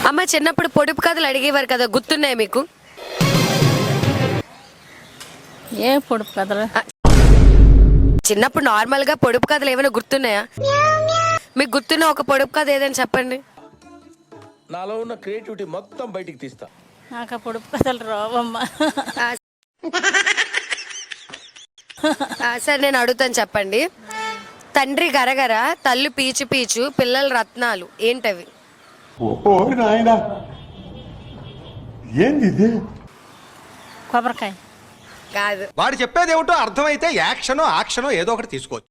అమ్మ చిన్నప్పుడు పొడుపు కథలు అడిగేవారు కదా, గుర్తున్నాయి మీకు? ఏ పొడుపు కథలు? చిన్నప్పుడు నార్మల్ గా పొడుపు కథలు ఏమైనా గుర్తున్నాయా మీకు? గుర్తున్న ఒక పొడుపు కథ ఏదైనా చెప్పండి. నాలో ఉన్న క్రియేటివిటీ మొత్తం బయటికి తీస్తా. నాకు పొడుపు కథలు రావమ్మా. సరే నేను అడుగుతాను, చెప్పండి. తండ్రి గరగర, తల్లి పీచు పీచు, పిల్లల రత్నాలు ఏంటవి? కొబ్బరికాయ కాదు. వాడు చెప్పేది ఏమిటో అర్థమైతే యాక్షనో ఆక్షనో ఏదో ఒకటి తీసుకోవచ్చు.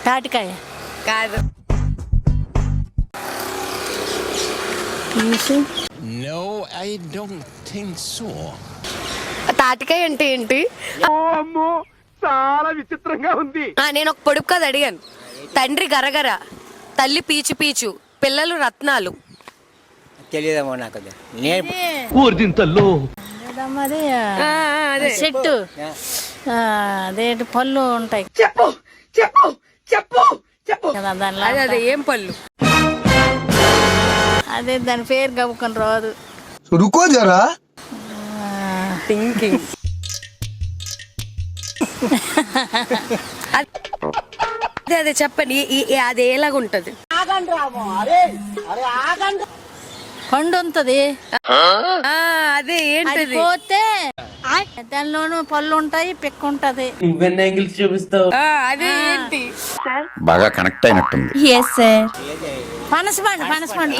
తాటికాయ కాదు. No, I don't think so. తాటికాయ అంటే ఏంటి? చాలా విచిత్రంగా ఉంది. నేను ఒక పొడుపు కథ అడిగాను. తండ్రి గరగర, తల్లి పీచు పీచు, పిల్లలు రత్నాలు. తెలియదేమో నాకు. అదే చెట్టు, అదేంటి పళ్ళు ఉంటాయి. చెప్పు చెప్పు చెప్పు చెప్పు. అదే ఏం పళ్ళు? అదే దాని పేరు గబుకొని రాదు. రుకో జరా. థింకింగ్. అదే అదే చెప్పండి. అది ఎలాగ ఉంటది? పండు ఉంటది. అదే ఏంటది? పోతే దానిలోనూ పళ్ళు ఉంటాయి, పిక్క ఉంటది. అదే ఏంటి? బాగా కనెక్ట్ అయినట్టుంది. పనసపండు.